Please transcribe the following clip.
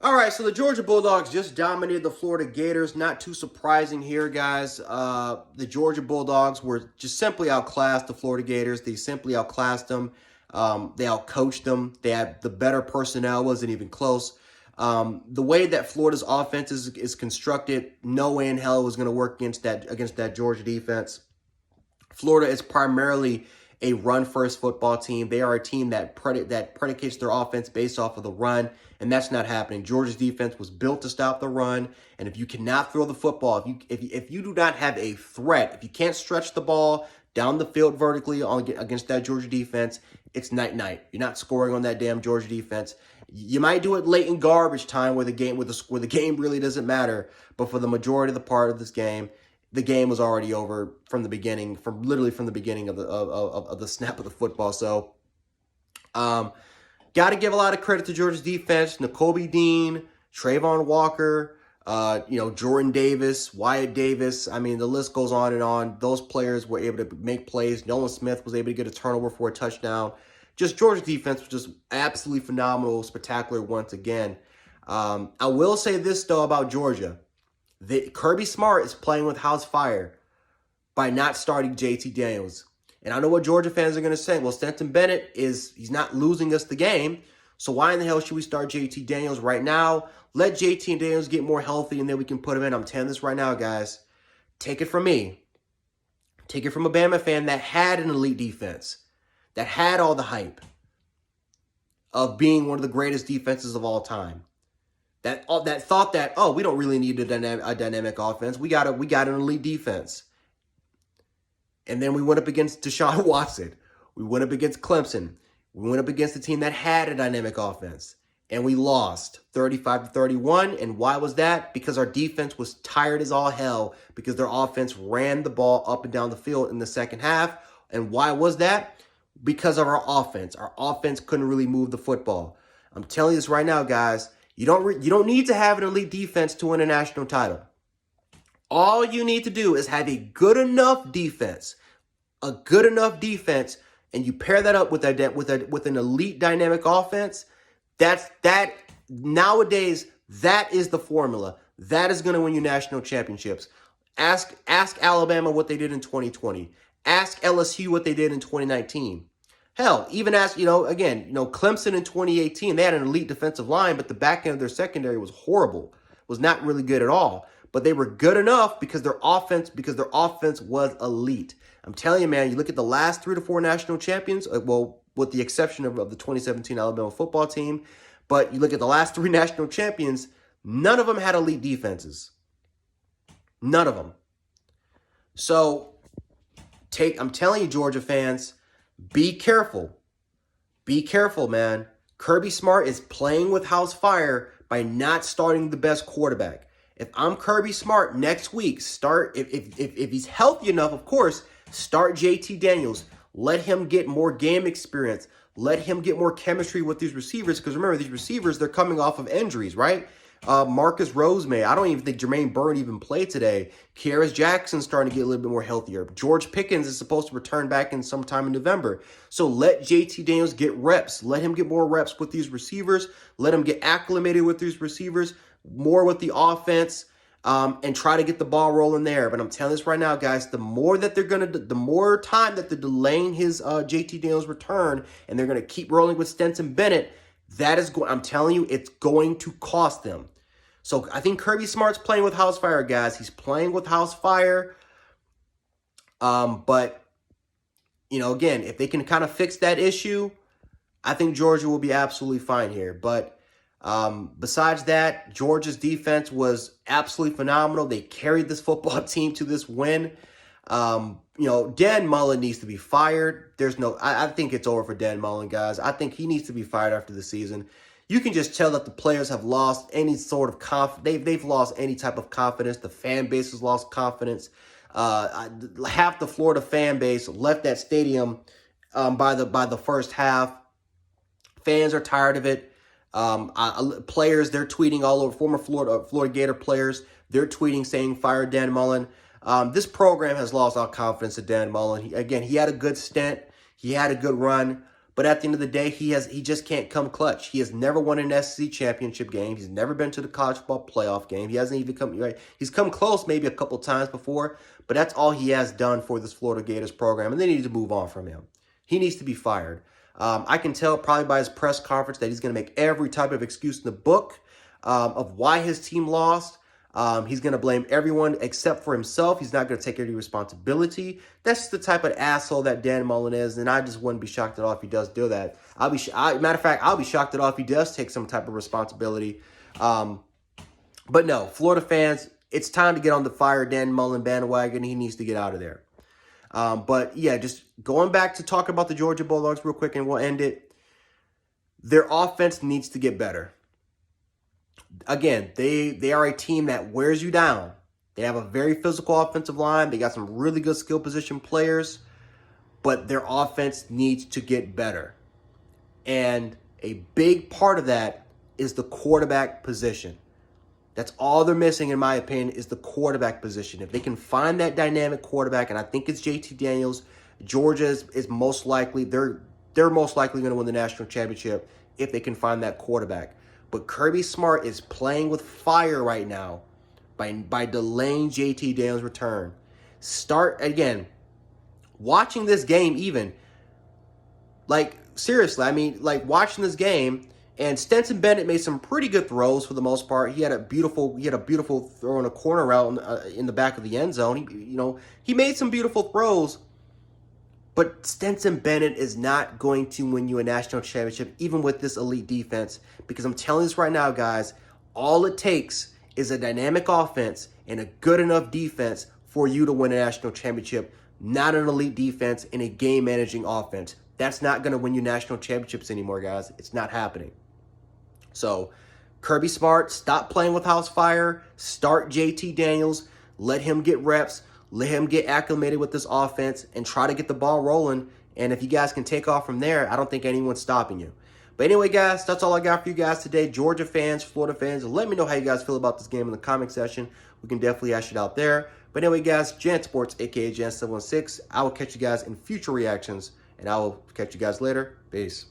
All right, so the Georgia Bulldogs just dominated the Florida Gators. Not too surprising here, guys. The Georgia Bulldogs were just simply outclassed the Florida Gators. They simply outclassed them. They outcoached them. They had the better personnel. Wasn't even close. The way that Florida's offense is constructed, no way in hell was going to work against that Georgia defense. Florida is primarily a run-first football team. They are a team that predicates their offense based off of the run, and that's not happening. Georgia's defense was built to stop the run, and if you cannot throw the football, if you do not have a threat, if you can't stretch the ball down the field vertically against that Georgia defense, it's night-night. You're not scoring on that damn Georgia defense. You might do it late in garbage time where the game really doesn't matter, but for the majority of the part of this game, the game was already over from the beginning, literally from the beginning of the snap of the football. So, got to give a lot of credit to Georgia's defense. Nakobe Dean, Trayvon Walker, Jordan Davis, Wyatt Davis. I mean, the list goes on and on. Those players were able to make plays. Nolan Smith was able to get a turnover for a touchdown. Just Georgia's defense was just absolutely phenomenal, spectacular once again. I will say this, though, about Georgia. Kirby Smart is playing with house fire by not starting JT Daniels. And I know what Georgia fans are going to say. Well, Stenton Bennett he's not losing us the game. So why in the hell should we start JT Daniels right now? Let JT and Daniels get more healthy and then we can put him in. I'm telling this right now, guys. Take it from me. Take it from a Bama fan that had an elite defense, that had all the hype of being one of the greatest defenses of all time. That thought that, oh, we don't really need a dynamic offense. We got an elite defense. And then we went up against Deshaun Watson. We went up against Clemson. We went up against a team that had a dynamic offense. And we lost 35-31. And why was that? Because our defense was tired as all hell because their offense ran the ball up and down the field in the second half. And why was that? Because of our offense. Our offense couldn't really move the football. I'm telling you this right now, guys. You don't need to have an elite defense to win a national title. All you need to do is have a good enough defense, and you pair that up with an elite dynamic offense. That nowadays that is the formula. That is going to win you national championships. Ask Alabama what they did in 2020. Ask LSU what they did in 2019. Hell, even Clemson in 2018, they had an elite defensive line, but the back end of their secondary was horrible. Was not really good at all. But they were good enough because their offense was elite. I'm telling you, man, you look at the last 3 to 4 national champions, well, with the exception of the 2017 Alabama football team, but you look at the last 3 national champions, none of them had elite defenses. None of them. So, I'm telling you, Georgia fans, be careful. Be careful, man. Kirby Smart is playing with house fire by not starting the best quarterback. If I'm Kirby Smart next week, if he's healthy enough, of course, start JT Daniels. Let him get more game experience. Let him get more chemistry with these receivers. Because remember, these receivers, they're coming off of injuries, right? Marcus Rosemay. I don't even think Jermaine Byrne even played today. Kearis Jackson's starting to get a little bit more healthier. George Pickens is supposed to return back in sometime in November. So let JT Daniels get reps. Let him get more reps with these receivers. Let him get acclimated with these receivers, more with the offense, and try to get the ball rolling there. But I'm telling this right now, guys, the more time that they're delaying his JT Daniels return, and they're going to keep rolling with Stenton Bennett, I'm telling you, it's going to cost them. So I think Kirby Smart's playing with house fire, guys. He's playing with house fire. But, again, if they can kind of fix that issue, I think Georgia will be absolutely fine here. But besides that, Georgia's defense was absolutely phenomenal. They carried this football team to this win. Dan Mullen needs to be fired. I think it's over for Dan Mullen, guys. I think he needs to be fired after the season. You can just tell that the players have lost any sort of confidence. They've lost any type of confidence. The fan base has lost confidence. Half the Florida fan base left that stadium by the first half. Fans are tired of it. Players, they're tweeting all over. Former Florida Gator players, they're tweeting saying fire Dan Mullen. This program has lost all confidence in Dan Mullen. He had a good stint. He had a good run. But at the end of the day, he just can't come clutch. He has never won an SEC championship game. He's never been to the college football playoff game. He hasn't even come right. He's come close maybe a couple times before, but that's all he has done for this Florida Gators program, and they need to move on from him. He needs to be fired. I can tell probably by his press conference that he's going to make every type of excuse in the book of why his team lost. He's going to blame everyone except for himself. He's not going to take any responsibility. That's just the type of asshole that Dan Mullen is, and I just wouldn't be shocked at all if he does do that. Matter of fact, I'll be shocked at all if he does take some type of responsibility. But no, Florida fans, it's time to get on the fire Dan Mullen bandwagon. He needs to get out of there. But yeah, just going back to talk about the Georgia Bulldogs real quick, and we'll end it. Their offense needs to get better. Again, they are a team that wears you down. They have a very physical offensive line. They got some really good skill position players, but their offense needs to get better. And a big part of that is the quarterback position. That's all they're missing, in my opinion, is the quarterback position. If they can find that dynamic quarterback, and I think it's JT Daniels, Georgia is most likely, they're most likely going to win the national championship if they can find that quarterback. But Kirby Smart is playing with fire right now by delaying JT Daniels' return. Start, again, watching this game even, like, seriously, I mean, like, watching this game, and Stetson Bennett made some pretty good throws for the most part. He had a beautiful throw in a corner route in the back of the end zone. He made some beautiful throws, but Stetson Bennett is not going to win you a national championship, even with this elite defense, because I'm telling you this right now, guys, all it takes is a dynamic offense and a good enough defense for you to win a national championship, not an elite defense and a game-managing offense. That's not going to win you national championships anymore, guys. It's not happening. So, Kirby Smart, stop playing with house fire. Start JT Daniels. Let him get reps. Let him get acclimated with this offense and try to get the ball rolling. And if you guys can take off from there, I don't think anyone's stopping you. But anyway, guys, that's all I got for you guys today. Georgia fans, Florida fans, let me know how you guys feel about this game in the comment section. We can definitely hash it out there. But anyway, guys, Jan Sports, a.k.a. Jan716. I will catch you guys in future reactions, and I will catch you guys later. Peace.